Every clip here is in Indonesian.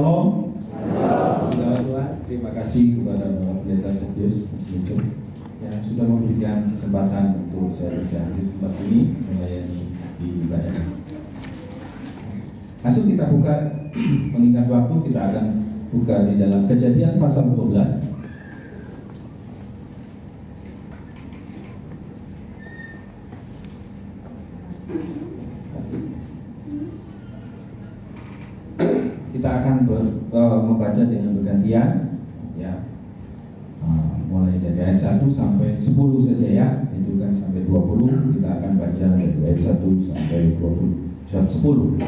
Shalom. Selamat Tuhan. Terima kasih kepada Bapak Pendeta Setius yang sudah memberikan kesempatan untuk saya bisa di tempat ini melayani di ibadah. Langsung kita buka, mengingat waktu kita akan buka di dalam Kejadian pasal 12. Kita akan membaca dengan bergantian, ya, mulai dari ayat 1 sampai 10 saja ya, itu kan sampai 20 kita akan baca dari ayat 1 sampai 10.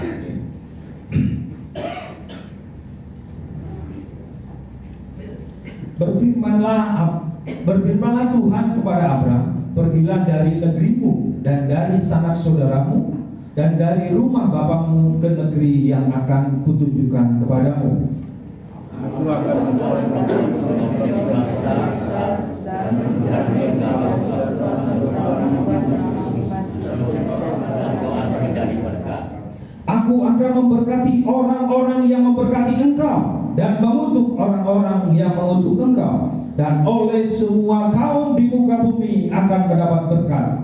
Berfirmanlah Tuhan kepada Abram, pergilah dari negerimu dan dari sanak saudaramu dan dari rumah bapamu ke negeri yang akan kutunjukkan kepadamu. Aku akan membuat bangsa dan menjadi Aku akan memberkati orang-orang yang memberkati engkau dan mengutuk orang-orang yang mengutuk engkau, dan oleh semua kaum di muka bumi akan mendapat berkat.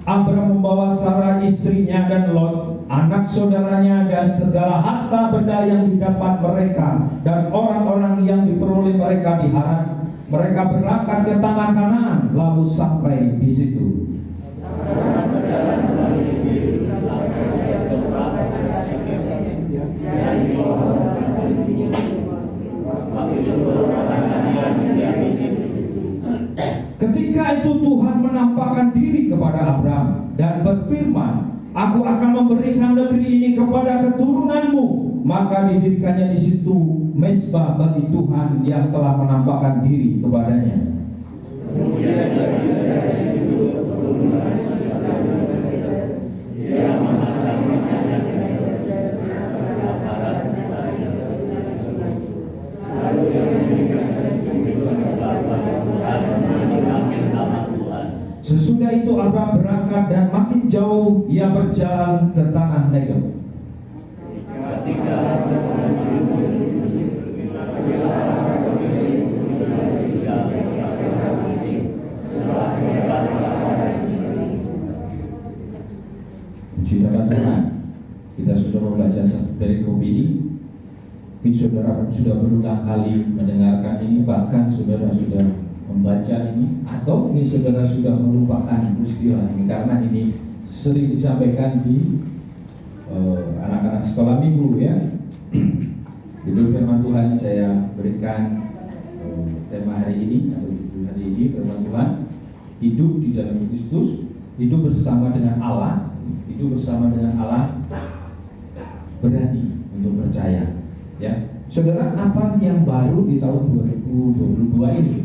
Abram membawa Sarah istrinya dan Lot, anak saudaranya, dan segala harta benda yang didapat mereka dan orang-orang yang diperoleh mereka di Haran. Mereka berangkat ke tanah Kanaan lalu sampai di situ. Ketika itu Tuhan menampakkan diri kepada Abram dan berfirman, Aku akan memberikan negeri ini kepada keturunanmu. Maka didirikannya di situ mezbah bagi Tuhan yang telah menampakkan diri kepadanya. Kemudian dari situ keturunan dia memasang lalu dia memberikan Sesudah itu Abram berangkat dan makin jauh ia berjalan ke tanah Negeb. Puji nama Tuhan. Kita sudah membaca perikop ini. Mungkin saudara sudah berulang kali mendengarkan ini, bahkan saudara sudah membaca ini, atau mungkin saudara sudah melupakan peristiwa ini karena ini sering disampaikan di anak-anak sekolah minggu ya. Judul firman Tuhan saya berikan tema hari ini atau judul hari ini firman Tuhan, hidup di dalam Kristus, hidup bersama dengan Allah, hidup bersama dengan Allah, berani untuk percaya. Ya, saudara, apa sih yang baru di tahun 2022 ini?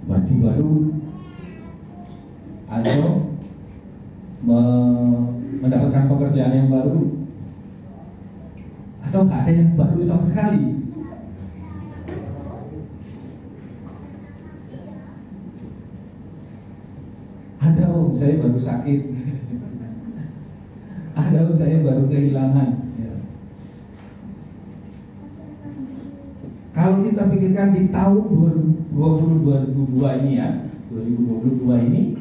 Baju baru atau mendapatkan pekerjaan yang baru, atau nggak ada yang baru sama sekali? Ada om, saya baru sakit. Ada om, saya baru kehilangan. Ya. Kalau kita pikirkan di tahun 2022 ini ya, 2022 ini,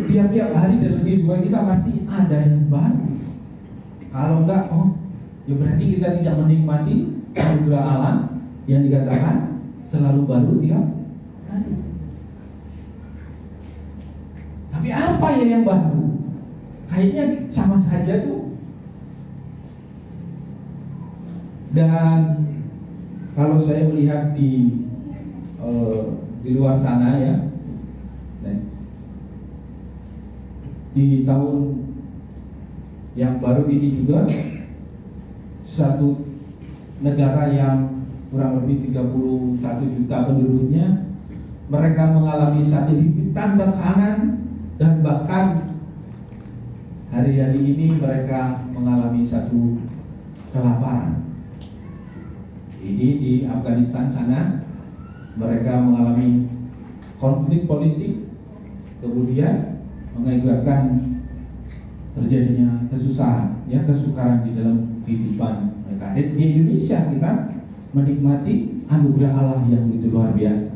tiap-tiap hari dalam kehidupan kita pasti ada yang baru. Kalau enggak, ya berarti kita tidak menikmati anugerah Allah yang dikatakan selalu baru tiap hari. Tapi apa ya yang baru? Kayaknya sama saja tuh. Dan kalau saya melihat di luar sana ya, di tahun yang baru ini juga satu negara yang kurang lebih 31 juta penduduknya, mereka mengalami satu himpitan tekanan dan bahkan hari-hari ini mereka mengalami satu kelaparan. Ini di Afghanistan sana mereka mengalami konflik politik, kemudian mengakibatkan terjadinya kesusahan, ya, kesukaran di dalam kehidupan mereka. Di Indonesia kita menikmati anugerah Allah yang begitu luar biasa.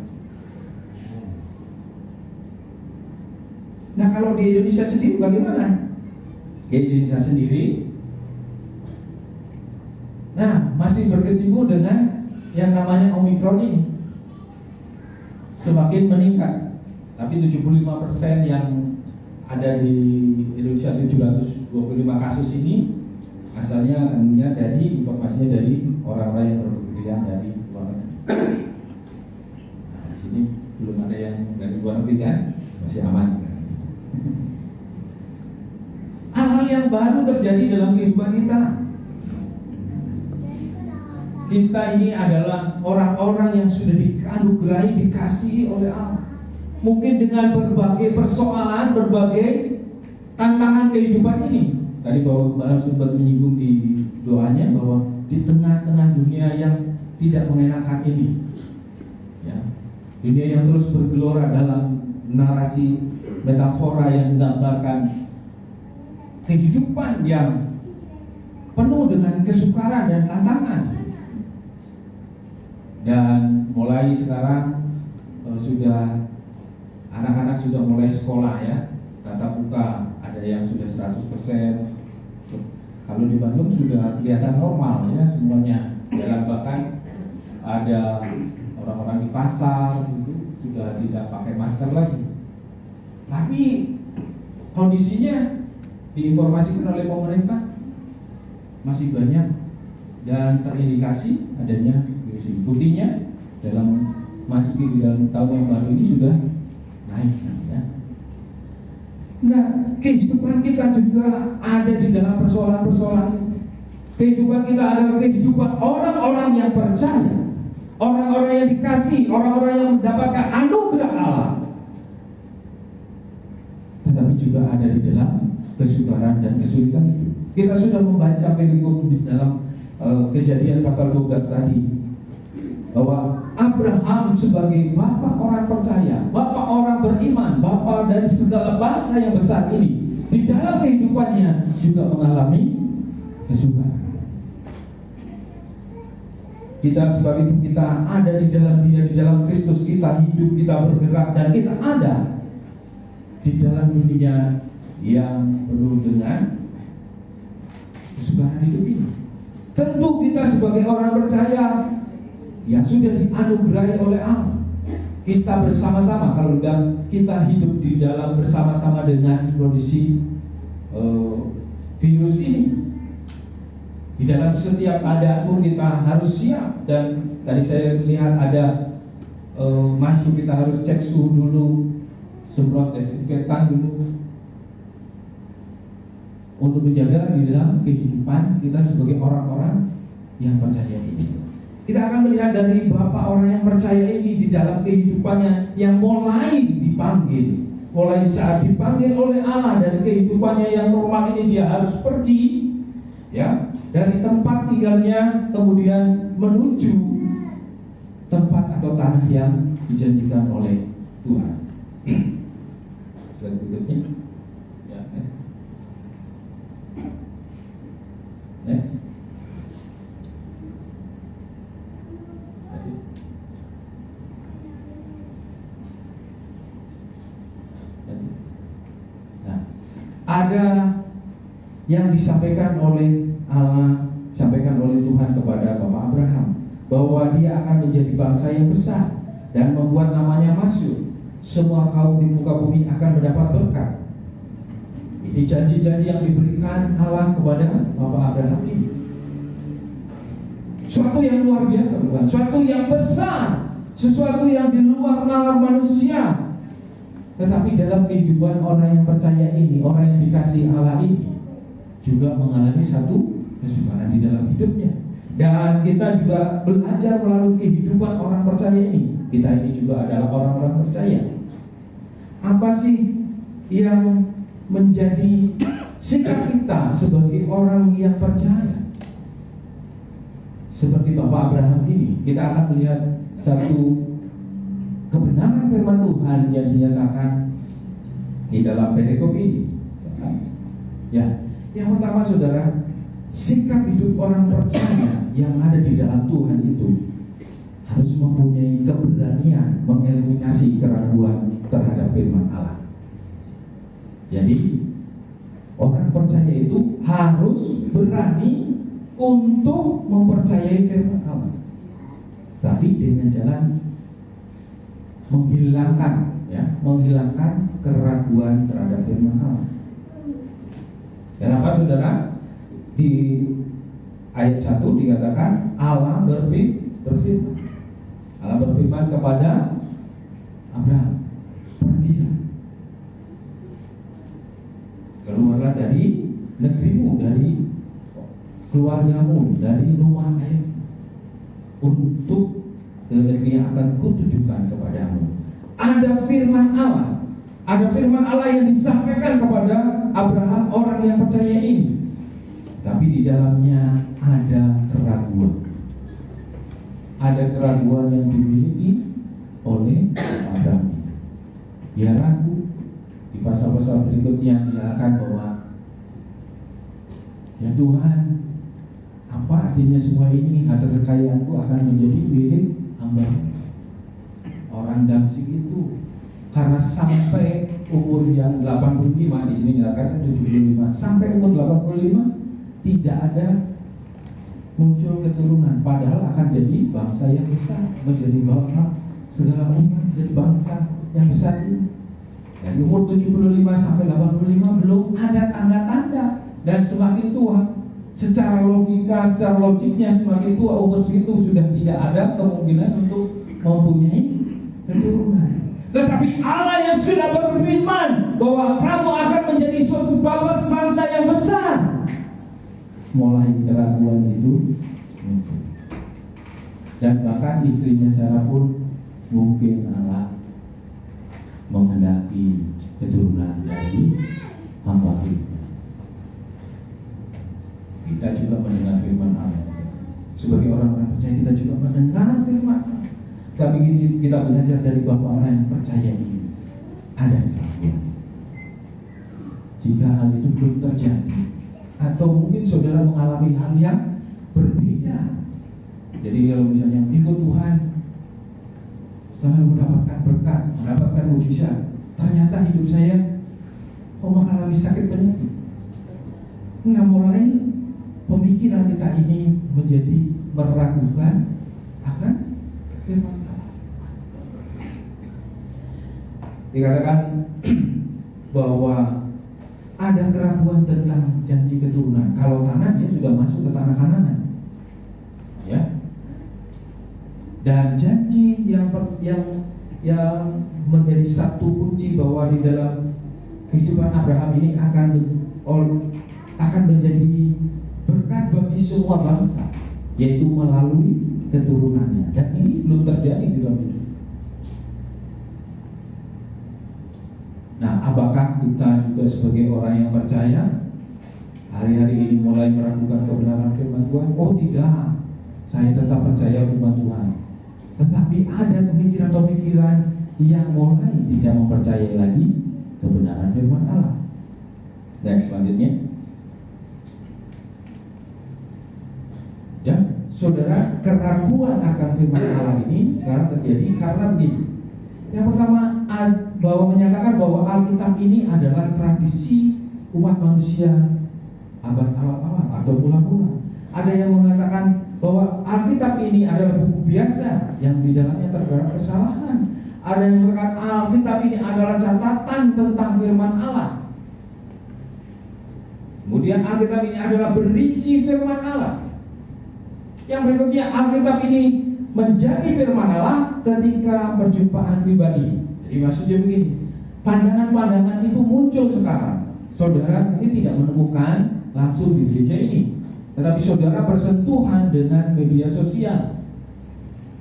Nah, kalau di Indonesia sendiri bagaimana? Di Indonesia sendiri, nah, masih berkecimpung dengan yang namanya Omikron ini. Semakin meningkat, tapi 75% yang ada di Indonesia, 725 kasus ini asalnya tentunya dari informasinya dari orang-orang yang berpergian dari luar negeri. Nah, di sini belum ada yang dari luar negeri kan, masih aman. Hal-hal yang baru terjadi dalam kehidupan kita. Kita ini adalah orang-orang yang sudah dianugerahi, dikasihi oleh Allah. Mungkin dengan berbagai persoalan, berbagai tantangan kehidupan ini. Tadi Bapak Malam sempat menyinggung di doanya bahwa di tengah-tengah dunia yang tidak mengenakan ini, ya, dunia yang terus bergelora dalam narasi metafora yang menggambarkan kehidupan yang penuh dengan kesukaran dan tantangan. Dan mulai sekarang sudah anak-anak sudah mulai sekolah, ya, tatap muka, ada yang sudah 100%. Kalau di Bandung sudah kelihatan normal, ya, semuanya jalan, bahkan ada orang-orang di pasar itu sudah tidak pakai masker lagi. Tapi kondisinya diinformasikan oleh pemerintah masih banyak dan terindikasi adanya virus ini. Buktinya dalam masuk di dalam tahun yang baru ini sudah naik, ya. Nah, kehidupan kita juga ada di dalam persoalan-persoalan ini. Kehidupan kita adalah kehidupan orang-orang yang percaya, orang-orang yang dikasih, orang-orang yang mendapatkan anugerah Allah. Tetapi juga ada di dalam kesukaran dan kesulitan itu. Kita sudah membaca perikop di dalam Kejadian pasal 12 tadi, bahwa Abraham sebagai bapak orang percaya, bapak orang beriman, bapak dari segala bangsa yang besar ini, di dalam kehidupannya juga mengalami kesukaran. Kita sebagai itu, kita ada di dalam Dia, di dalam Kristus, kita hidup, kita bergerak, dan kita ada di dalam dunia yang penuh dengan kesukaran hidup ini. Tentu kita sebagai orang percaya yang sudah dianugerahi oleh Allah, kita bersama-sama, kalau kita hidup di dalam bersama-sama dengan kondisi virus ini. Di dalam setiap keadaan pun kita harus siap. Dan tadi saya melihat ada masuk, kita harus cek suhu dulu, semprot desinfektan dulu, untuk menjaga di dalam kehidupan kita sebagai orang-orang yang percaya ini. Kita akan melihat dari bapak orang yang percaya ini di dalam kehidupannya yang mulai dipanggil, mulai saat dipanggil oleh Allah, dan kehidupannya yang normal ini dia harus pergi, ya, dari tempat tinggalnya, kemudian menuju tempat atau tanah yang dijanjikan oleh Tuhan. Slide berikutnya, ya, next. Nah, ada yang disampaikan oleh Allah, disampaikan oleh Tuhan kepada Bapak Abraham, bahwa dia akan menjadi bangsa yang besar dan membuat namanya masyhur. Semua kaum di muka bumi akan mendapat berkat. Ini janji-janji yang diberikan Allah kepada Bapak Abraham ini. Suatu yang luar biasa, bukan? Suatu yang besar, sesuatu yang di luar nalar manusia. Tetapi dalam kehidupan orang yang percaya ini, orang yang dikasih Allah ini, juga mengalami satu kesukaran di dalam hidupnya. Dan kita juga belajar melalui kehidupan orang percaya ini. Kita ini juga adalah orang-orang percaya. Apa sih yang menjadi sikap kita sebagai orang yang percaya? seperti Bapak Abraham ini, kita akan melihat satu kebenaran firman Tuhan yang dinyatakan di dalam perikop ini. Ya, yang pertama saudara, sikap hidup orang percaya yang ada di dalam Tuhan itu harus mempunyai keberanian mengeliminasi keraguan terhadap firman Allah. Jadi orang percaya itu harus berani untuk mempercayai firman Allah, tapi dengan jalan menghilangkan keraguan terhadap firman Allah. Kenapa saudara? Di ayat 1 dikatakan Allah berfirman. Allah berfirman kepada Abraham, pergilah, keluarlah dari negerimu, dari keluargamu, dari rumah ayahmu, untuk ke negeri yang akan kutunjukkan kepadamu. Ada firman Allah yang disampaikan kepada Abraham, orang yang percaya ini, tapi di dalamnya ada keraguan. Ada keraguan yang dimiliki oleh Abraham. Dia ragu. Di pasal-pasal berikutnya dia akan bahwa, ya Tuhan, apa artinya semua ini? Harta kekayaanku akan menjadi milik hamba. Orang Damsyik itu karena sampai umur yang 85, di sini dikatakan 75, sampai umur 85 tidak ada muncul keturunan, padahal akan jadi bangsa yang besar, menjadi bangsa segala umat, jadi bangsa yang besar ini. Dari umur 75 sampai 85 belum ada tanda-tanda, dan semakin tua, secara logiknya semakin tua umur segitu sudah tidak ada kemungkinan untuk mempunyai keturunan. Tetapi Allah yang sudah berfirman bahwa kamu akan menjadi suatu bangsa yang besar, mulai keraguan itu muncul. Dan bahkan istrinya Sarah pun mungkin Allah menghendaki keturunan dari hamba kita. Kita juga mendengar firman Allah. Sebagai orang-orang percaya kita juga mendengar firman Allah. Tapi kita belajar dari Bapak orang yang percaya ini, ada keraguan. Jika hal itu belum terjadi, atau mungkin saudara mengalami hal yang berbeda. Jadi kalau misalnya ikut Tuhan, saya mendapatkan berkat, mendapatkan mujizat, ternyata hidup saya mengalami sakit penyakit. Nah, mulai pemikiran kita ini menjadi meragukan akan firman Allah. Dikatakan bahwa ada keraguan tentang janji keturunan. Kalau tanah dia sudah masuk ke tanah Kanaan, ya. Dan janji yang menjadi satu kunci bahwa di dalam kehidupan Abraham ini akan menjadi berkat bagi semua bangsa, yaitu melalui keturunannya. Dan ini belum terjadi di dalam hidup. Nah, apakah kita juga sebagai orang yang percaya hari-hari ini mulai meragukan kebenaran firman Tuhan? Oh tidak, saya tetap percaya firman Tuhan. Tetapi ada pemikiran-pemikiran yang mulai tidak mempercayai lagi kebenaran firman Allah. Next, selanjutnya. Ya, saudara, keraguan akan firman Allah ini sekarang terjadi karena begini. Yang pertama, bahwa menyatakan bahwa Alkitab ini adalah tradisi umat manusia abad awal-awal atau mula-mula. Ada yang mengatakan bahwa Alkitab ini adalah buku biasa yang di dalamnya terdapat kesalahan. Ada yang mengatakan Alkitab ini adalah catatan tentang firman Allah. Kemudian Alkitab ini adalah berisi firman Allah. Yang berikutnya, Alkitab ini menjadi firman Allah ketika perjumpaan pribadi. Jadi maksudnya begini, pandangan-pandangan itu muncul sekarang. Saudara mungkin tidak menemukan langsung di gereja ini, tetapi saudara bersentuhan dengan media sosial.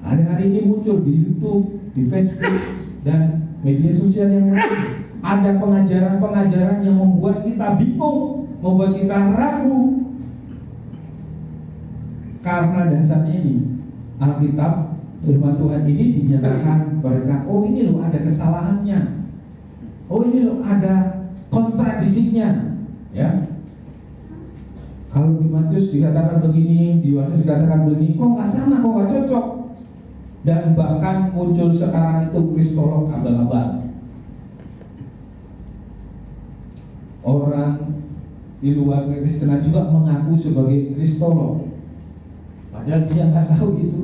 Hari-hari ini muncul di YouTube, di Facebook, dan media sosial yang lain. Ada pengajaran-pengajaran yang membuat kita bingung, membuat kita ragu. Karena dasarnya ini Alkitab, firman Tuhan ini dinyatakan mereka, oh ini loh ada kesalahannya, oh ini loh ada kontradisinya, ya. Kalau di Matius dikatakan begini, di Yohanes dikatakan begini, kok nggak sama, kok nggak cocok. Dan bahkan muncul sekarang itu kristolog abal-abal. Orang di luar Kristenan juga mengaku sebagai kristolog, padahal dia nggak tahu itu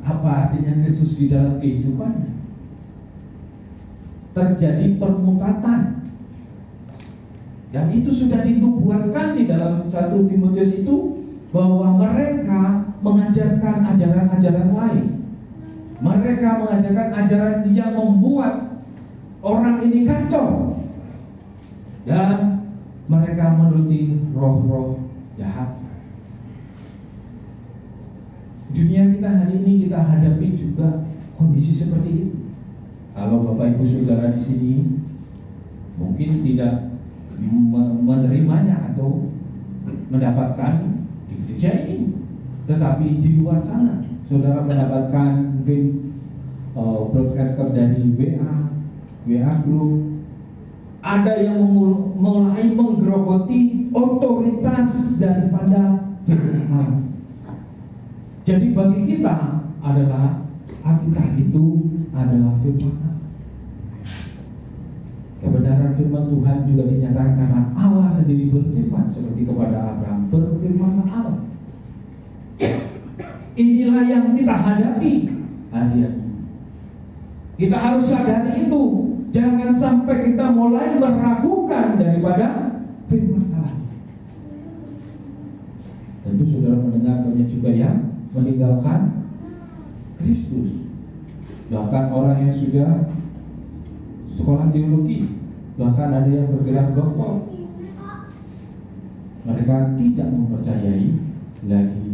apa artinya Kristus di dalam kehidupannya. Terjadi permutatan, dan itu sudah dinubuatkan di dalam 1 Timotius itu, bahwa mereka mengajarkan ajaran-ajaran lain. Mereka mengajarkan ajaran yang membuat orang ini kacau, dan mereka menuruti roh-roh jahat. Dunia kita hari ini kita hadapi juga kondisi seperti itu. Kalau Bapak Ibu Saudara di sini mungkin tidak menerimanya atau mendapatkan di gereja ini, tetapi di luar sana saudara mendapatkan mungkin broadcaster dari WA group, ada yang mulai menggerogoti otoritas daripada firman Allah. Jadi bagi kita adalah Alkitab itu adalah firman Allah. Kebenaran firman Tuhan juga dinyatakan karena Allah sendiri berfirman, seperti kepada Abraham, berfirmanlah Allah. Inilah yang kita hadapi hari ini. Kita harus sadari itu. Jangan sampai kita mulai meragukan daripada firman Allah. Tentu saudara mendengar banyak juga yang meninggalkan Kristus. Bahkan orang yang sudah sekolah teologi, bahkan ada yang bergelar doktor, mereka tidak mempercayai lagi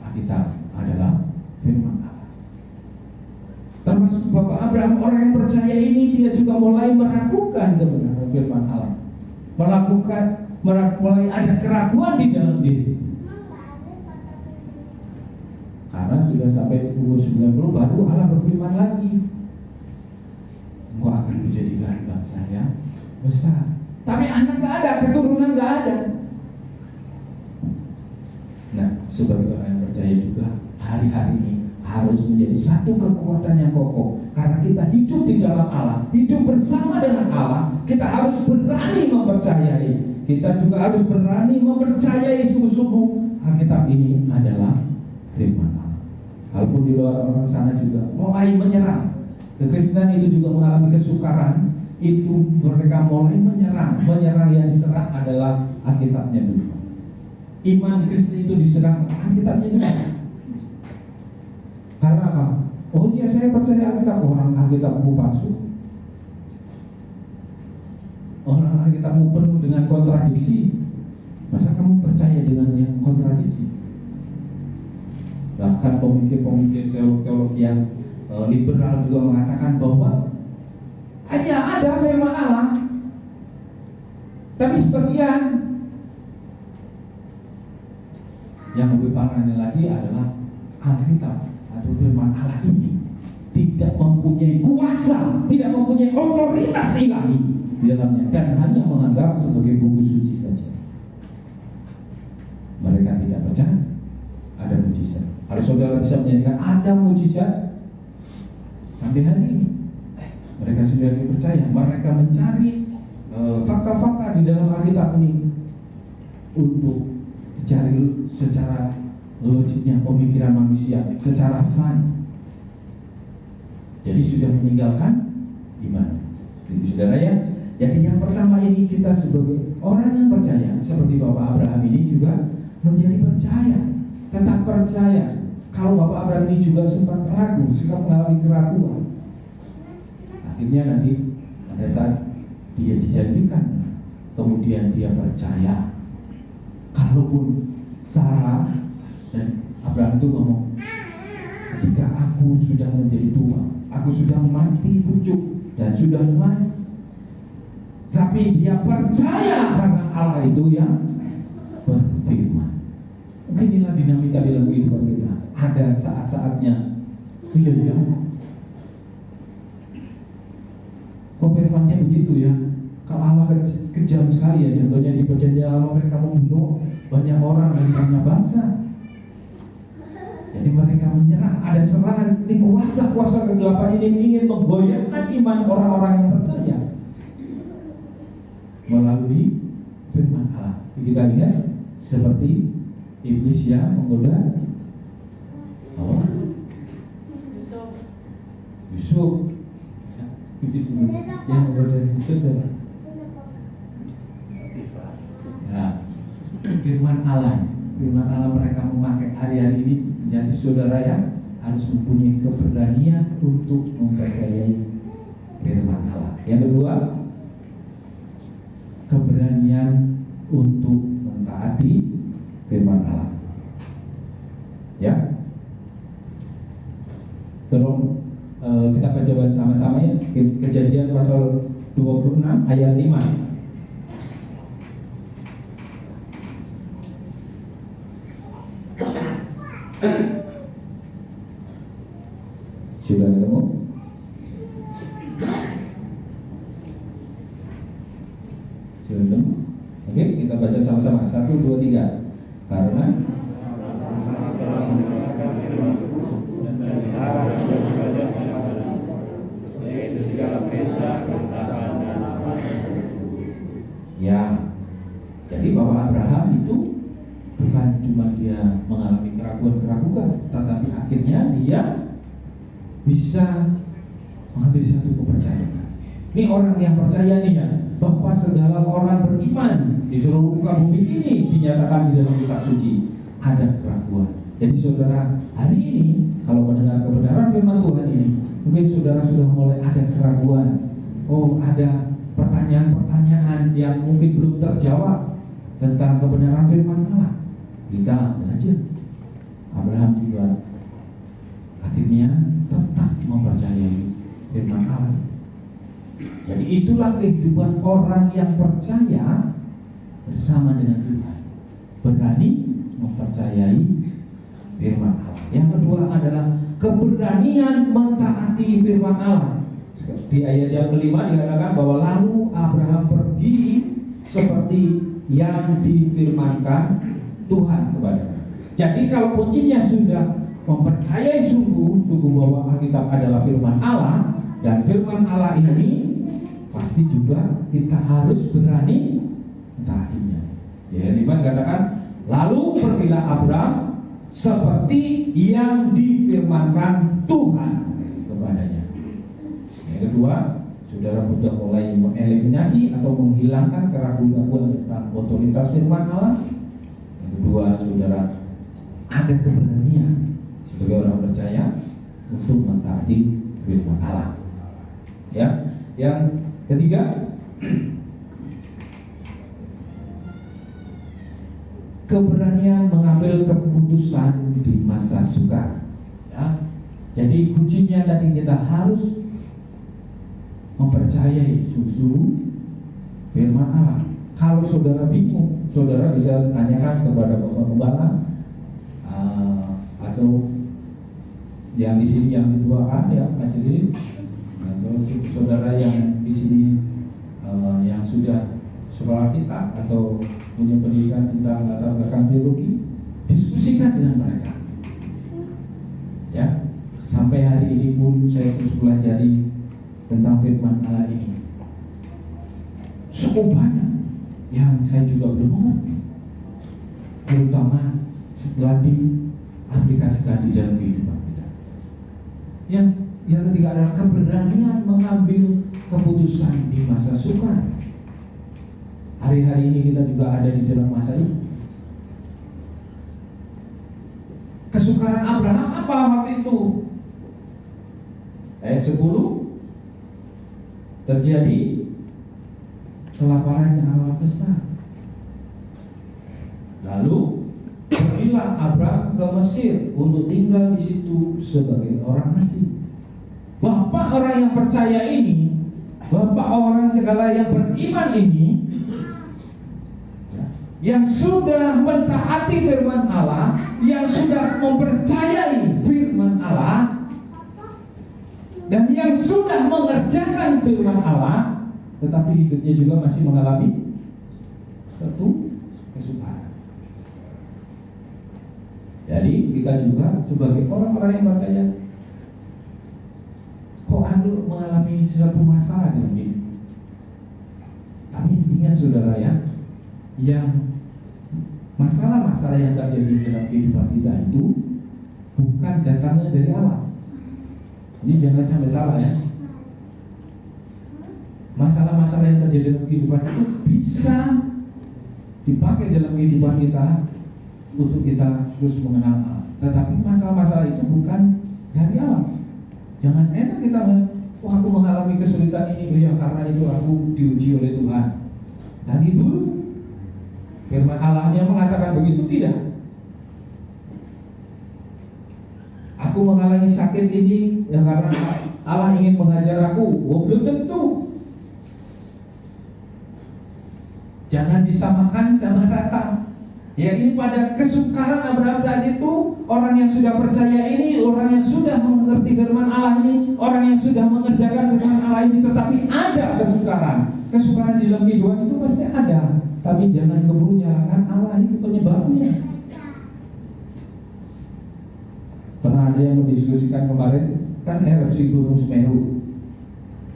Alkitab adalah firman Allah. Termasuk Bapak Abraham, orang yang percaya ini, dia juga mulai meragukan kebenaran firman Allah, mulai ada keraguan di dalam diri. Karena sudah sampai umur 90 baru Allah berfirman lagi, engkau akan menjadikan bangsa yang besar. Tapi anak gak ada, keturunan gak ada. Nah, sebagai orang yang percaya juga, hari-hari ini harus menjadi satu kekuatan yang kokoh. Karena kita hidup di dalam Allah, hidup bersama dengan Allah, kita harus berani mempercayai. Kita juga harus berani mempercayai sungguh-sungguh Alkitab ini adalah firman Allah. Walaupun di luar orang sana juga mulai menyerang, kekristenan itu juga mengalami kesukaran. Itu mereka mulai menyerang yang diserang adalah Alkitabnya dulu. Iman Kristen itu diserang Alkitabnya dulu. Karena apa? Oh iya, saya percaya Alkitab. Orang Alkitabmu palsu, orang Alkitabmu penuh dengan kontradiksi. Masa kamu percaya dengan yang kontradiksi? Bahkan pemikir-pemikir teolog yang liberal juga mengatakan bahwa hanya ada firman Allah, tapi sebagian yang lebih parahnya lagi adalah Alkitab atau firman Allah ini tidak mempunyai kuasa, tidak mempunyai otoritas ilahi di dalamnya, dan hanya menganggap sebagai buku suci saja. Mereka tidak percaya ada mujizat. Kalau saudara bisa menyanyikan ada mujizat sampai hari ini, mereka sudah dipercaya. Mereka mencari fakta-fakta di dalam Alkitab ini untuk dicari secara logiknya pemikiran manusia, secara sains. Jadi sudah meninggalkan iman. Jadi saudara ya, jadi yang pertama ini kita sebagai orang yang percaya, seperti Bapak Abraham ini juga menjadi percaya, tetap percaya. Kalau Bapak Abraham ini juga sempat ragu, sempat mengalami keraguan, akhirnya nanti pada saat dia dijanjikan, kemudian dia percaya. Kalaupun Sarah dan Abraham itu ngomong, jika aku sudah menjadi tua, aku sudah mati pucuk dan sudah mati, tapi dia percaya karena Allah itu yang berfirman. Inilah dinamika dalam kehidupan kita. Ada saat-saatnya. Iya ya. Kok firman-Nya begitu ya? Kalau Allah kejam sekali ya, contohnya di perjanjian lama mereka membunuh banyak orang dari banyak bangsa. Jadi mereka menyerang, ada serangan. Ini kuasa-kuasa kegelapan ini ingin menggoyahkan iman orang-orang yang percaya melalui firman Allah. Kita lihat seperti iblis yang menggoda Yusuf. Iblis yang menggoda Yusuf siapa? Ya, firman Allah mereka memakai hari-hari ini menjadi saudara yang harus mempunyai keberanian untuk mempercayai firman Allah. Yang kedua, keberanian untuk mentaati firman Allah. Ya, tolong kita baca sama-sama ya. Kejadian pasal 26 ayat 5. Sudah ketemu? Sudah ketemu? Oke, kita baca sama-sama. 1, 2, 3. Karena ya, jadi bahwa Abraham itu bukan cuma dia mengalami keraguan-keraguan, tetapi akhirnya dia bisa mengambil satu kepercayaan. Ini orang yang percaya nih ya, bahwa segala orang beriman di seluruh muka bumi ini dinyatakan di dalam kitab suci. Ada keraguan. Jadi saudara, hari ini kalau mendengar kebenaran firman Tuhan ini, mungkin saudara sudah mulai ada keraguan. Oh, ada pertanyaan-pertanyaan yang mungkin belum terjawab tentang kebenaran firman Allah. Kita belajar. Abraham juga akhirnya tetap mempercayai firman Allah. Jadi itulah kehidupan orang yang percaya bersama dengan Tuhan, berani mempercayai firman Allah. Yang kedua adalah keberanian mentaati firman Allah. Di ayat yang kelima dikatakan bahwa lalu Abraham pergi seperti yang difirmankan Tuhan kepadanya. Jadi kalau kuncinya sudah mempercayai sungguh bahwa Alkitab adalah firman Allah, dan firman Allah ini pasti juga kita harus berani mentaatinya. Ya, lima dikatakan lalu pergilah Abraham seperti yang difirmankan Tuhan kepadanya. Yang kedua, saudara sudah mulai mengeliminasi atau menghilangkan keraguan-keraguan tentang otoritas firman Allah. Yang kedua, saudara ada keberanian sebagai orang percaya untuk mentaati firman Allah. Ya, yang ketiga, keberanian mengambil keputusan di masa sukar. Ya, jadi kuncinya tadi kita harus mempercayai sungguh firman Allah. Kalau saudara bingung, saudara bisa tanyakan kepada Bapak Gembala atau yang di sini yang dituakan ya majelis, atau saudara yang di sini yang sudah sekolah kita atau punya pendidikan tentang latar belakang teologi, diskusikan dengan mereka. Ya, sampai hari ini pun saya terus pelajari tentang firman Allah ini. Cukup banyak yang saya juga belum mengerti, terutama setelah diaplikasikan di dalam kehidupan kita. Yang ketiga adalah keberanian mengambil keputusan di masa sukar. Hari-hari ini kita juga ada di dalam masa ini. Kesukaran Abraham apa waktu itu? Ayat 10, terjadi kelaparan yang amat besar. Lalu pergilah Abraham ke Mesir untuk tinggal di situ sebagai orang asing. Bapak orang yang percaya ini, bapak orang segala yang beriman ini, yang sudah mentaati firman Allah, yang sudah mempercayai firman Allah, dan yang sudah mengerjakan firman Allah, tetapi hidupnya juga masih mengalami satu kesukaran. Jadi kita juga sebagai orang-orang yang percaya, kok anda mengalami suatu masalah dalam hidup? Tapi ingat saudara ya, yang masalah-masalah yang terjadi dalam kehidupan kita itu bukan datangnya dari Allah. Ini jangan sampai salah ya. Masalah-masalah yang terjadi dalam kehidupan itu bisa dipakai dalam kehidupan kita untuk kita terus mengenal Allah. Tetapi masalah-masalah itu bukan dari Allah. Jangan enak kita wah aku mengalami kesulitan ini ya karena itu aku diuji oleh Tuhan. Tadi dulu firman Allahnya mengatakan begitu, tidak. Aku mengalami sakit ini ya karena Allah ingin mengajar aku. Oh, belum tentu. Jangan disamakan sama rata. Ya, ini pada kesukaran Abraham saat itu, orang yang sudah percaya ini, orang yang sudah mengerti firman Allah ini, orang yang sudah mengerjakan firman Allah ini, tetapi ada kesukaran. Kesukaran di dalam kehidupan itu pasti ada, tapi jangan keburu nyalakan Allah itu penyebabnya. Pernah ada yang mendiskusikan kemarin, kan erupsi Gunung Semeru,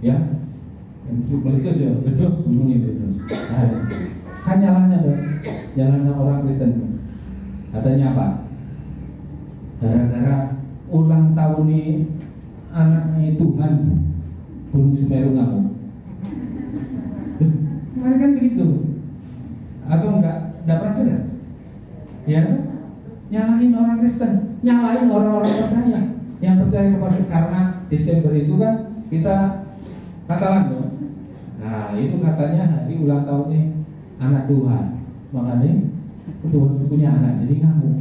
ya, erupsi meletus ya, ledos gunung itu ledos. Kan nyalanya orang Kristen. Katanya apa? Gara-gara ulang tahun nih anaknya Tuhan Gunung Semeru ngamuk. Kemarin kan begitu. Atau enggak pernah dengar? Ya, nyalahin orang Kristen, nyalahin orang-orang percaya yang percaya kepada, karena Desember itu kan kita Natalan dong. Nah itu katanya hari ulang tahunnya anak Tuhan, makanya Tuhan punya anak jadi ngamuk.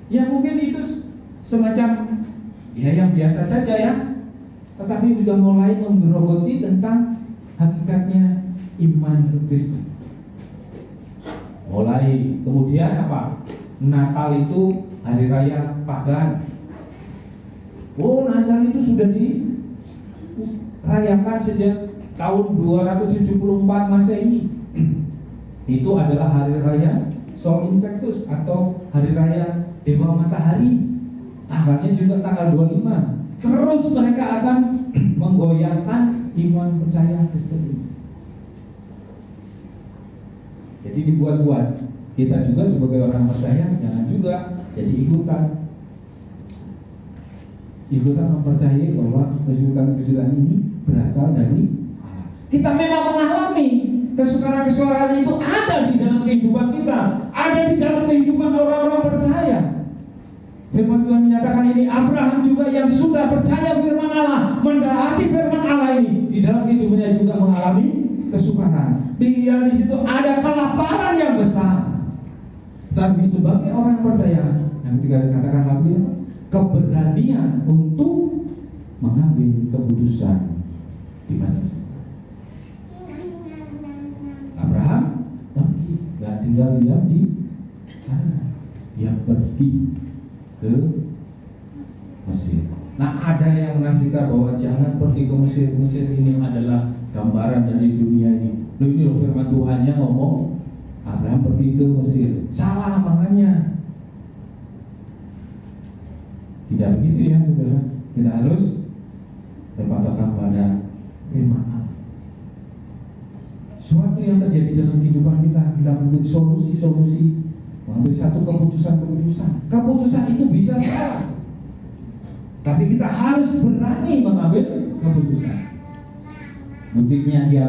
Ya mungkin itu semacam ya yang biasa saja ya, tetapi sudah mulai menggerogoti tentang hakikatnya iman ke Kristus. Mulai kemudian apa? Natal itu hari raya pagan. Oh, Natal itu sudah dirayakan sejak tahun 274 Masehi. Itu adalah hari raya Sol Invictus atau hari raya Dewa Matahari. Tanggalnya juga tanggal 25. Terus mereka akan menggoyahkan iman percaya Kristen. Jadi dibuat-buat. Kita juga sebagai orang percaya jangan juga jadi ikutan mempercayai bahwa kesulitan ini berasal dari Allah. Kita memang mengalami kesukaran-kesukaran itu ada di dalam kehidupan kita, ada di dalam kehidupan orang-orang percaya. Firman Tuhan menyatakan ini, Abraham juga yang sudah percaya firman Allah, mentaati firman Allah ini, di dalam hidupnya juga mengalami kesukaran. Dia di situ ada kelaparan yang besar. Tapi sebagai orang percaya, yang ketika dikatakan lagi, keberanian untuk mengambil keputusan di masa sekarang. Abraham pergi, nggak tinggal diam di sana, dia pergi ke Mesir. Nah, ada yang menafsirkan bahwa jangan pergi ke Mesir. Mesir ini adalah gambaran dari dunia ini. Ini loh firman Tuhannya ngomong Abraham pergi ke Mesir. Salah maknanya. Tidak begitu ya saudara. Kita harus berpatokan pada firman Allah. Suatu yang terjadi dalam kehidupan kita mengambil solusi-solusi, mengambil satu keputusan-keputusan. Keputusan itu bisa salah, tapi kita harus berani mengambil keputusan. Buktinya dia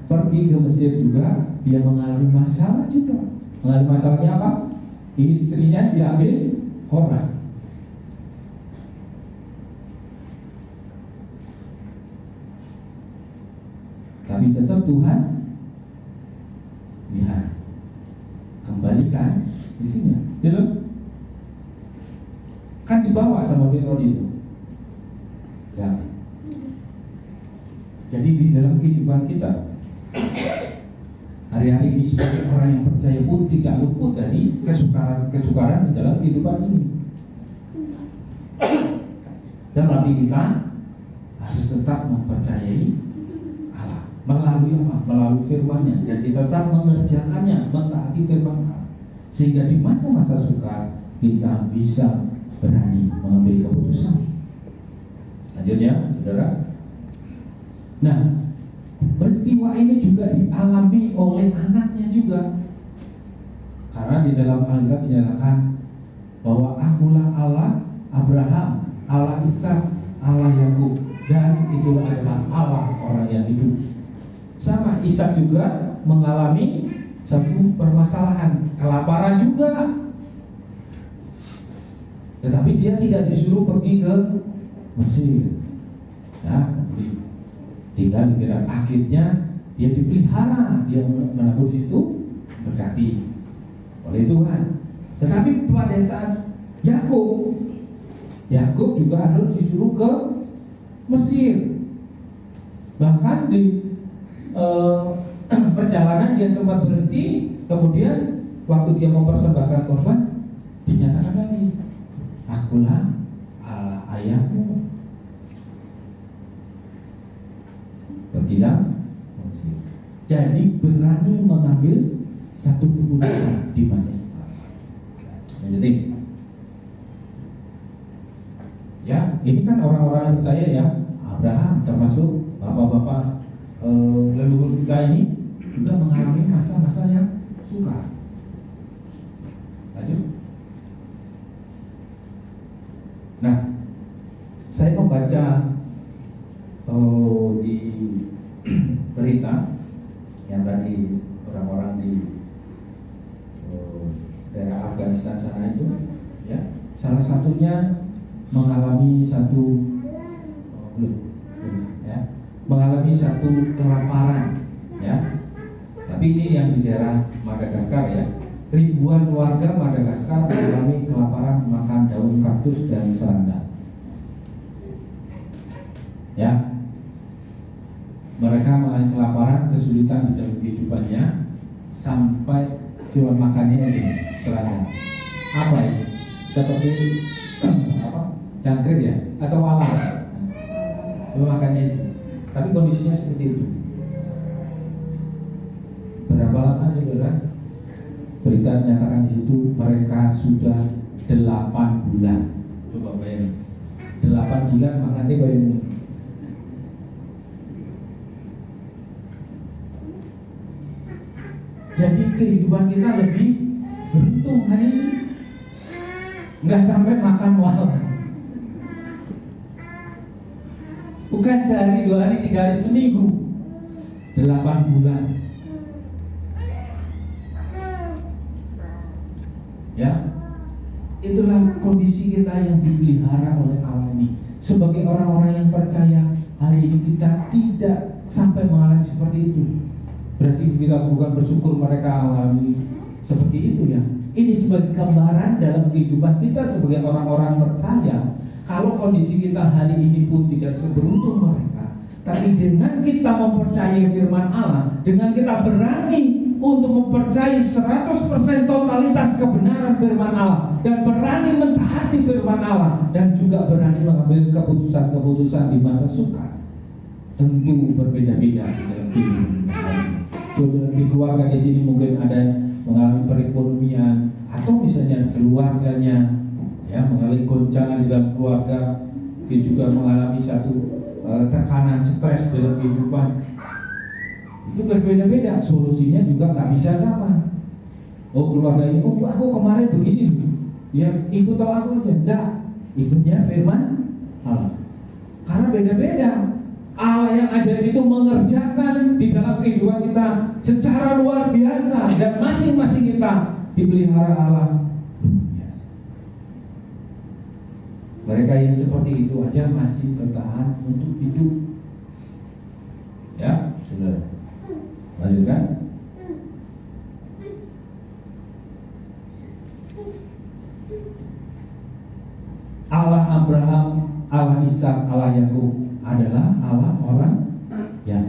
pergi ke Mesir juga, dia mengalami masalah juga. Mengalami masalahnya apa? Istrinya diambil orang. Tapi tetap Tuhan lihat, kembalikan isinya, gitu. Kan dibawa sama Firaun itu. Ya. Jadi di dalam kehidupan kita hari-hari ini ini sebagai orang yang percaya pun tidak luput dari kesukaran di dalam kehidupan ini. Tetapi kita harus tetap mempercayai Allah melalui apa? Melalui firman-Nya, dan kita tetap mengerjakannya, mentaati firman Allah, sehingga di masa-masa sukar kita bisa berani mengambil keputusan. Lanjutnya, saudara. Nah, peristiwa ini juga dialami oleh anaknya juga, karena di dalam Alkitab dinyatakan bahwa Akulah Allah Abraham, Allah Ishak, Allah Yakub, dan itu adalah Allah orang yang hidup. Sama, Ishak juga mengalami satu permasalahan, kelaparan juga. Tetapi dia tidak disuruh pergi ke Mesir, ya, tinggal di Gerar. Akhirnya dia dipelihara, dia menabur situ berkati oleh Tuhan. Tetapi pada saat Yakub juga harus disuruh ke Mesir. Bahkan di perjalanan dia sempat berhenti, kemudian waktu dia mempersembahkan korban dinyatakan lagi, Akulah Allah ayahmu. Pergilah Mesir. Jadi berani mengambil satu keputusan di masa sekarang. Jadi, ya, ini kan orang-orang yang percaya ya, Abraham termasuk bapak-bapak leluhur kita ini juga mengalami masa-masa yang sukar. Lanjut. Nah, saya membaca di berita yang tadi orang-orang di daerah Afghanistan sana itu, ya, salah satunya mengalami satu mengalami satu kelaparan, ya. Tapi ini yang di daerah Madagaskar, ya. Ribuan warga Madagaskar mengalami kelaparan makan daun kaktus dan serangga. Ya. Mereka mengalami kelaparan, kesulitan di dalam kehidupannya sampai cuma makannya ini serangga. Apa itu? Seperti apa? Jangkrik ya? Atau walang? Makannya itu. Tapi kondisinya seperti itu. Berapa lama saudara? Berita menyatakan di situ mereka sudah 8 bulan. Coba bayangin, 8 bulan makannya bayangin. Jadi kehidupan kita lebih beruntung hari ini. Nggak sampai makan walang. Bukan sehari, 2 hari, 3 hari, seminggu, 8 bulan. Ya, itulah kondisi kita yang dipelihara oleh Allah ini. Sebagai orang-orang yang percaya, hari ini kita tidak sampai mengalami seperti itu. Berarti kita bukan bersyukur mereka alami seperti itu, ya. Ini sebagai gambaran dalam kehidupan kita sebagai orang-orang percaya. Kalau kondisi kita hari ini pun tidak seberuntung mereka, tapi dengan kita mempercayai firman Allah, dengan kita berani untuk mempercayai 100% totalitas kebenaran firman Allah, dan berani mentaati firman Allah, dan juga berani mengambil keputusan-keputusan di masa sukar, tentu berbeda-beda di dalam kehidupan. Di keluarga di sini mungkin ada mengalami perekonomian, atau misalnya keluarganya ya mengalami goncangan di dalam keluarga, mungkin juga mengalami satu tekanan, stres dalam kehidupan. Itu berbeda-beda, solusinya juga nggak bisa sama. Oh, keluarga ini, oh aku kemarin begini, ya ikut tahu aku aja, enggak, ikutnya firman Allah. Karena beda-beda. Allah yang ajaib itu mengerjakan di dalam kehidupan kita secara luar biasa, dan masing-masing kita dipelihara Allah. Mereka yang seperti itu aja masih bertahan untuk hidup. Ya, sudah. Lanjutkan. Allah Abraham, Allah Ishak, Allah Yakub adalah Allah orang yang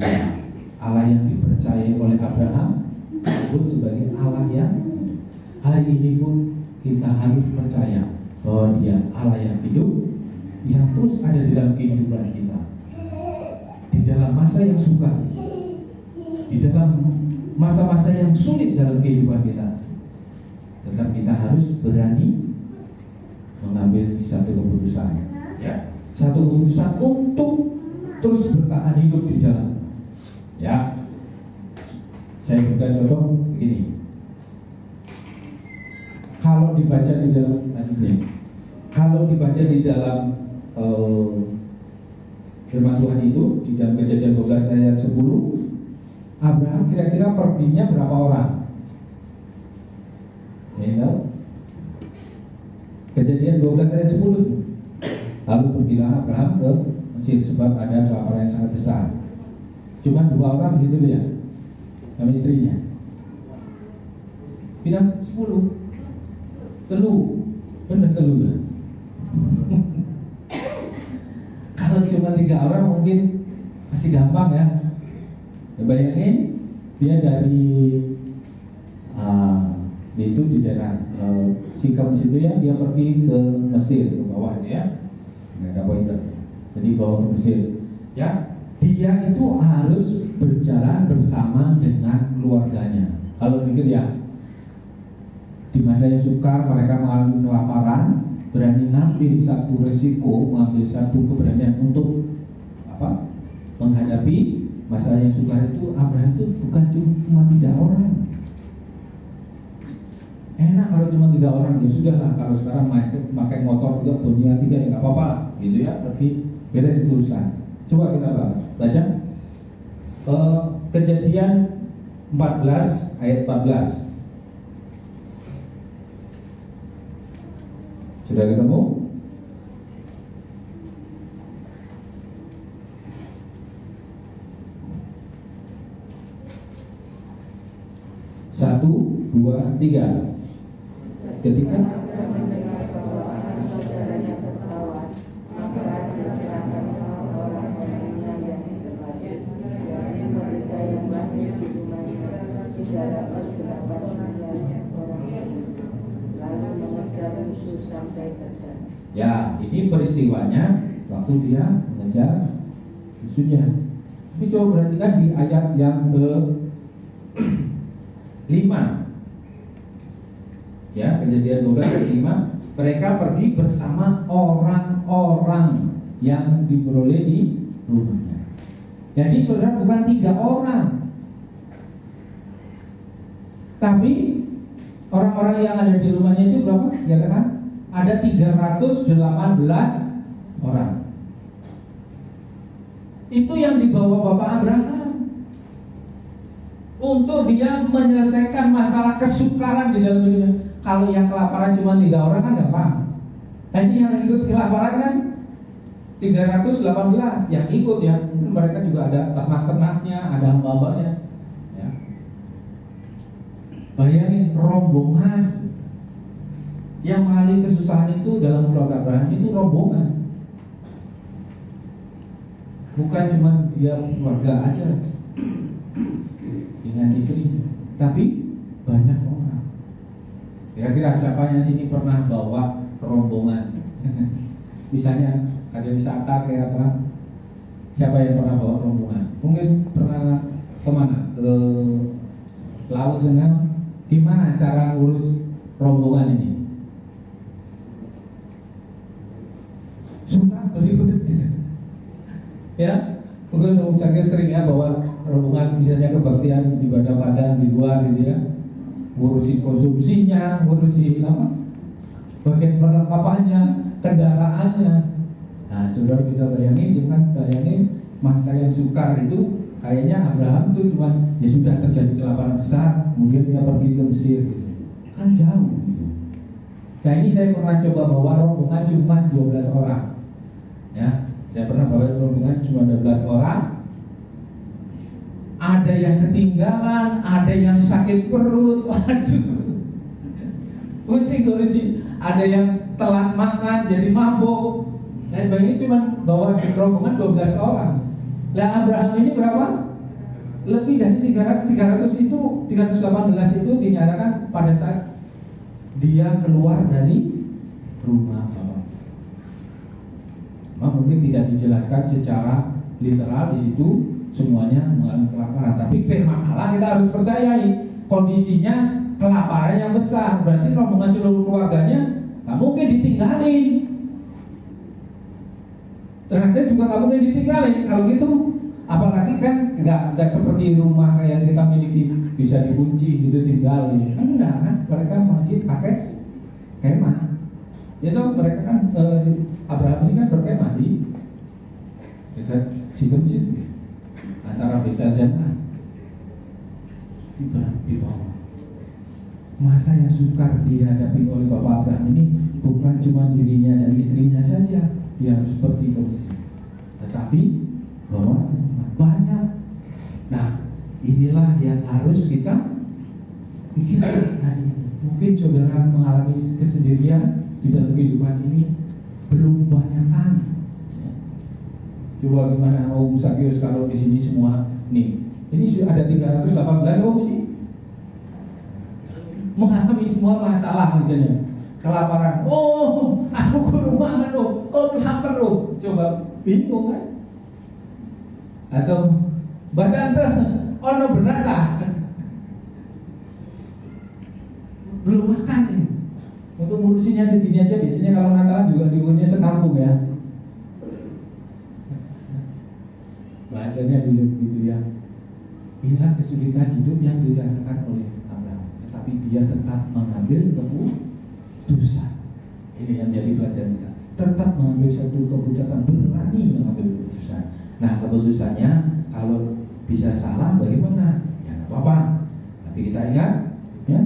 Allah yang dipercayai oleh Abraham, disebut sebagai Allah yang hari ini pun kita harus percaya bahwa Dia Allah yang hidup, yang terus ada di dalam kehidupan kita, di dalam masa yang sukar, di dalam masa-masa yang sulit dalam kehidupan kita. Tetap kita harus berani mengambil satu keputusan, ya, satu keputusan untuk terus bertahan hidup di dalam. Ya, saya berikan contoh begini. Kalau dibaca di dalam firman Tuhan itu di dalam Kejadian 12 ayat 10, Abraham kira-kira perginya berapa orang? Ya, Kejadian 12 ayat 10. Lalu pergilah Abraham ke Mesir sebab ada kelaparan yang sangat besar. Cuma 2 orang gitu ya, sama istrinya. Bilang 10. Bener telu lah. Kalau cuma 3 orang mungkin masih gampang ya. Bayangin dia dari itu di daerah Sikam situ ya, dia pergi ke Mesir ke bawah ya, nggak ada pointer. Jadi bawa ke Mesir. Ya, dia itu harus berjalan bersama dengan keluarganya. Kalau pikir ya, di masa yang sukar mereka mengalami kelaparan, berani ngambil satu resiko, mengambil satu keberanian untuk menghadapi masa yang sukar itu. Abraham itu bukan cuma 3 orang. Enak kalau cuma 3 orang, ya sudah lah. Kalau sekarang pakai motor juga punya 3 ya nggak apa-apa, gitu ya. Berarti beres urusan. Coba kita baca Kejadian 14 ayat 14. Sudah ketemu? Satu, dua, tiga. Ketika ya, ini peristiwanya waktu dia mengejar musuhnya. Tapi coba perhatikan di ayat yang ke-5. Ya, Kejadian 12 ayat 5. Mereka pergi bersama orang-orang yang diperoleh di rumahnya. Jadi saudara, bukan 3 orang, tapi orang-orang yang ada di rumahnya itu berapa? Ya kan? Ada 318 orang. Itu yang dibawa Bapak Abraham untuk dia menyelesaikan masalah kesukaran di dalam dunia. Kalau yang kelaparan cuma 3 orang kan gampang. Jadi yang ikut kelaparan kan 318 yang ikut ya. Mereka juga ada ternak-ternaknya, ada hamba-hambanya. Ya. Bayangin rombongan yang mengalami kesusahan itu dalam keluarga Abraham itu rombongan. Bukan cuma dia keluarga aja dengan istri, tapi banyak orang. Kira-kira siapa yang sini pernah bawa rombongan? Misalnya ada wisata kayak apa? Siapa yang pernah bawa rombongan? Mungkin pernah kemana? Ke laut sana? Gimana cara ngurus rombongan ini? Susah, berikut ya, mungkin saya sering ya bawa rombongan misalnya kebaktian ibadah padang di luar gitu ya, ngurusin konsumsinya, ngurusin bagian perlengkapannya, kendaraannya. Nah, saudara bisa bayangin masa yang sukar itu. Kayaknya Abraham itu cuma ya sudah terjadi kelaparan besar, kemudian dia pergi ke Mesir gitu. Kan jauh gitu. Nah, ini saya pernah coba bawa rombongan cuma 12 orang. Ya, saya pernah bawa rombongan cuma 12 orang. Ada yang ketinggalan, ada yang sakit perut, waduh, pusing. Ada yang telat makan jadi mabuk. Nah, ini cuma bawa rombongan 12 orang. Lah Abraham ini berapa? lebih dari 318 itu dinyatakan pada saat dia keluar dari rumah Bapa. Mungkin tidak dijelaskan secara literal di situ semuanya mengalami kelaparan, tapi firman Allah kita harus percayai kondisinya kelaparan yang besar. Berarti rombongan seluruh keluarganya nggak mungkin ditinggalin. Ternyata juga nggak mungkin ditinggalin. Kalau gitu, apalagi kan nggak seperti rumah yang kita miliki bisa dikunci gitu tinggalin. Enggak kan? Mereka masih pakai kemah. Itu mereka kan Abraham ini kan berkemah di dekat Situm antara Betel dan Ai. Di bawah. Masa yang sukar dihadapi oleh Bapak Abraham ini bukan cuma dirinya dan istrinya saja. Dia harus pergi ke Mesir, tetapi bahwa banyak. Nah, inilah yang harus kita pikirkan hari ini. Mungkin saudara mengalami kesendirian di dalam kehidupan ini, belum banyak tanah. Coba gimana Om Sakius kalau di sini semua nih, ini sudah ada 318 Om ini mengalami semua masalah misalnya. Kelaparan, oh aku ke rumah oh lapar oh, coba bingung kan? Atau bahkan ono beras belum makan nih. Untuk ngurusinnya segini aja biasanya kalau Natalan juga diurunya sekampung ya. Bahasanya dulu gitu ya. Inilah kesulitan hidup yang dirasakan oleh Abraham, tetapi dia tetap mengambil keputusan. Ini yang jadi pelajaran kita. Tetap mengambil satu keputusan, berani mengambil keputusan. Nah, keputusannya kalau bisa salah bagaimana? Ya nggak apa-apa. Tapi kita ingat, ya,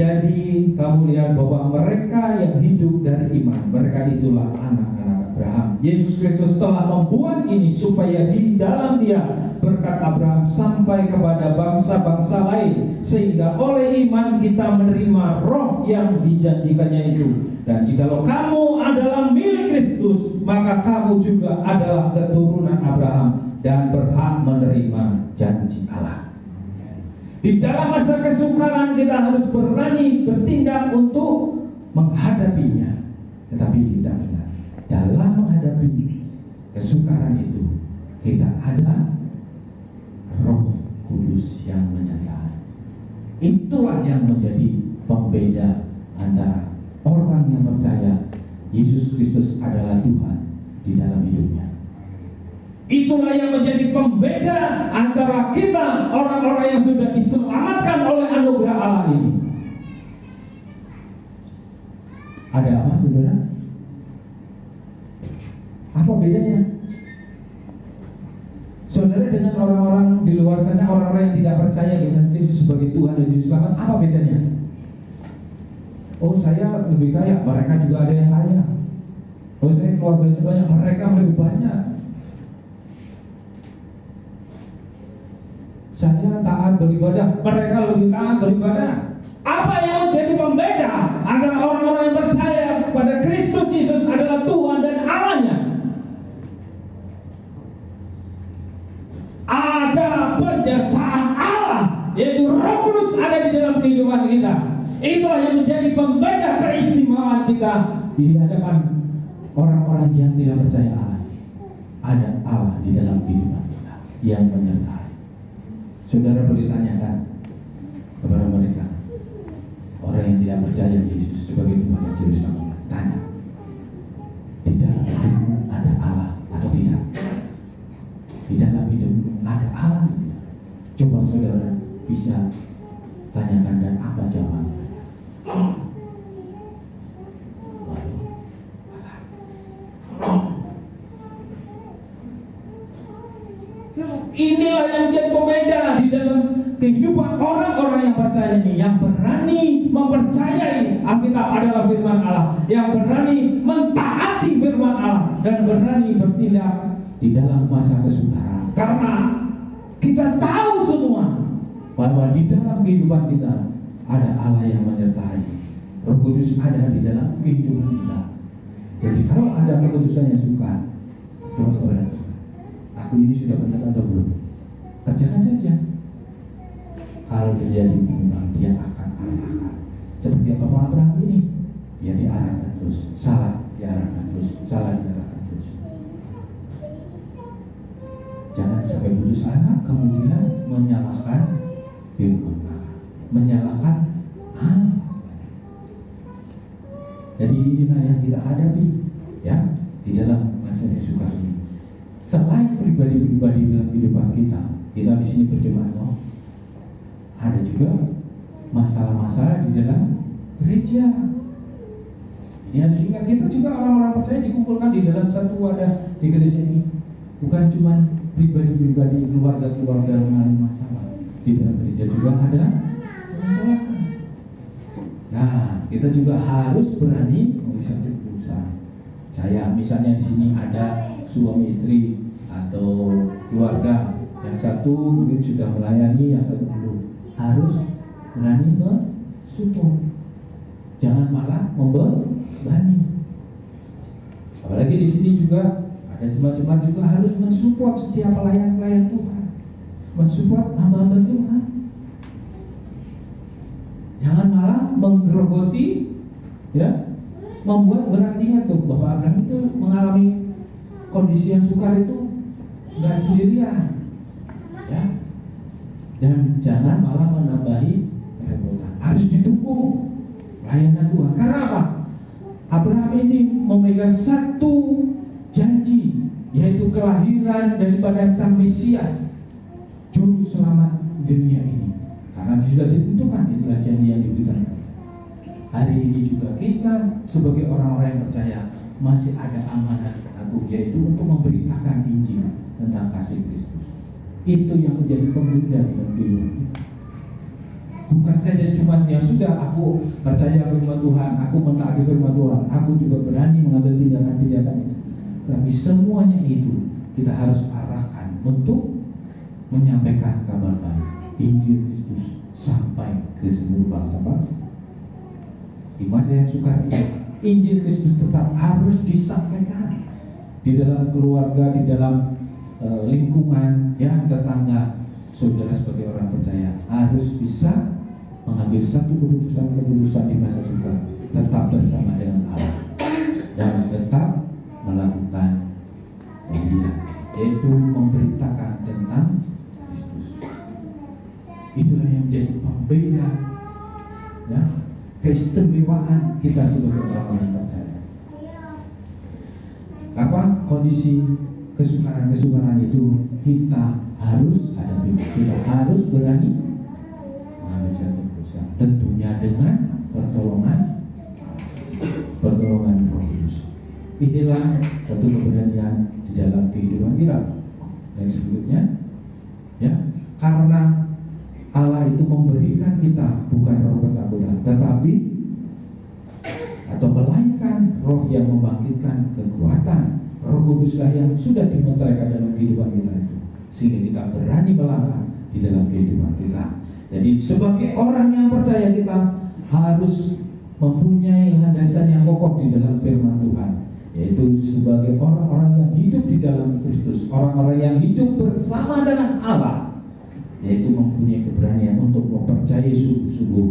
jadi kamu lihat bahwa mereka yang hidup dari iman, mereka itulah anak-anak Abraham. Yesus Kristus telah membuat ini supaya di dalam Dia berkat Abraham sampai kepada bangsa-bangsa lain, sehingga oleh iman kita menerima roh yang dijanjikannya itu. Dan jikalau kamu adalah milik Kristus, maka kamu juga adalah keturunan Abraham dan berhak menerima janji Allah. Di dalam masa kesukaran kita harus berani bertindak untuk menghadapinya. Tetapi kita ingat, dalam menghadapi kesukaran itu kita ada Roh Kudus yang menyertai. Itulah yang menjadi pembeda antara orang yang percaya Yesus Kristus adalah Tuhan di dalam hidupnya. Itulah yang menjadi pembeda antara kita, orang-orang yang sudah diselamatkan oleh anugerah Allah ini. Ada apa, saudara? Apa bedanya? Saudara dengan orang-orang di luar sana, orang-orang yang tidak percaya dengan Kristus sebagai Tuhan dan Juru Selamat, apa bedanya? Oh, saya lebih kaya, mereka juga ada yang kaya. Oh, saya keluarganya banyak, mereka lebih banyak. Saya taat beribadah, mereka lebih taat beribadah. Apa yang menjadi pembeda antara orang-orang yang percaya kepada Kristus Yesus adalah Tuhan dan Allahnya? Ada penyertaan Allah, yaitu Roh Kudus ada di dalam kehidupan kita. Itulah yang menjadi pembeda keistimewaan kita di hadapan orang-orang yang tidak percaya Allah. Ada Allah di dalam kehidupan kita yang menyertai. Saudara boleh tanyakan kepada mereka, orang yang tidak percaya Yesus sebagai Tuhan dan Juru Selamat, tanya, di dalam hidupmu ada Allah atau tidak? Di dalam hidupmu ada Allah? Coba saudara bisa tanyakan dan apa jawabannya? Inilah yang menjadi pembeda di dalam kehidupan orang-orang yang percaya ini, yang berani mempercayai Alkitab adalah firman Allah, yang berani mentaati firman Allah, dan berani bertindak di dalam masa kesukaran. Karena kita tahu semua bahwa di dalam kehidupan kita ada Allah yang menyertai. Roh Kudus ada di dalam kehidupan kita. Jadi kalau ada keputusan yang sukar, Coba saudara, aku ini sudah benar atau belum? Kerjakan saja. Kalau terjadi penyimpangan, dia akan arahkan. Seperti apa Abraham ini, dia diarahkan terus, salah diarahkan terus, salah diarahkan terus. Jangan sampai putus asa kemudian menyalahkan firman Allah, menyalahkan Allah. Jadi inilah yang kita hadapi, ya, di dalam masa yang sukar ini. Selain pribadi-pribadi dalam kehidupan kita di sini berjemaat, ada juga masalah-masalah di dalam gereja. Ini harus ingat, kita juga orang-orang percaya dikumpulkan di dalam satu wadah di gereja ini. Bukan cuma pribadi-pribadi, keluarga-keluarga mengalami masalah. Di dalam gereja juga ada masalah. Nah, kita juga harus berani mengambil satu keputusan. Saya misalnya di sini ada suami istri atau keluarga, yang satu mungkin sudah melayani, yang satu belum. Harus berani mensupport. Jangan malah membebani. Apalagi di sini juga ada jemaat-jemaat juga harus mensupport setiap pelayan-pelayan Tuhan, mensupport hamba-hamba Tuhan. Jangan malah menggerogoti, ya, membuat berat. Ingat tuh bahwa Abraham itu mengalami kondisi yang sukar itu nggak sendirian, ya. Dan jangan malah menambahi kerepotan. Harus didukung layanan Tuhan. Karena apa? Abraham ini memegang satu janji, yaitu kelahiran daripada Sang Mesias, juru selamat dunia ini. Karena sudah ditentukan, itulah janji yang diberikan. Hari ini juga kita sebagai orang-orang yang percaya masih ada amanat agung, yaitu untuk memberitakan Injil tentang kasih Kristus. Itu yang menjadi pembeda dalam kehidupan kita. Bukan saja cuma yang sudah aku percaya firman Tuhan, aku mentaati firman Tuhan, aku juga berani mengambil tindakan-tindakan itu. Tapi semuanya itu kita harus arahkan untuk menyampaikan kabar baik, Injil Kristus sampai ke seluruh bangsa-bangsa. Di masa yang sukar ini, Injil Kristus tetap harus disampaikan di dalam keluarga, di dalam lingkungan, ya, tetangga. Saudara sebagai orang percaya harus bisa mengambil satu keputusan di masa sukar, tetap bersama dengan Allah dan tetap melakukan pemberian, yaitu memberitakan tentang Kristus. Itulah yang menjadi pembeda, ya, keistimewaan kita sebagai orang yang percaya. Apa kondisi kesukaran itu kita harus hadapi, kita harus berani mengambil satu keputusan, tentunya dengan pertolongan Roh Kudus. Inilah satu keberanian di dalam kehidupan kita. Dan sebelumnya, ya, karena Allah itu memberikan kita bukan roh ketakutan, tetapi atau melainkan roh yang membangkitkan kekuatan. Roh Kuduslah yang sudah dimeteraikan dalam kehidupan kita itu, sehingga kita berani melangkah di dalam kehidupan kita. Jadi sebagai orang yang percaya, kita harus mempunyai landasan yang kokoh di dalam firman Tuhan, yaitu sebagai orang-orang yang hidup di dalam Kristus, orang-orang yang hidup bersama dengan Allah, yaitu mempunyai keberanian untuk mempercayai sungguh-sungguh,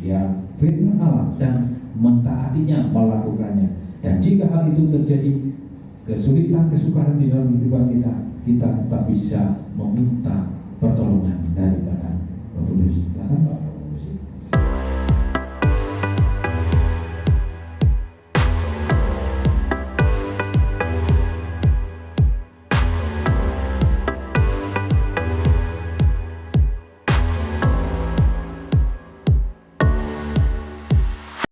ya, firman Allah dan mentaatinya, melakukannya. Dan jika hal itu terjadi, kesulitan, kesukaran di dalam kehidupan kita, kita tetap bisa meminta pertolongan daripada Roh Kudus. Silakan Pak.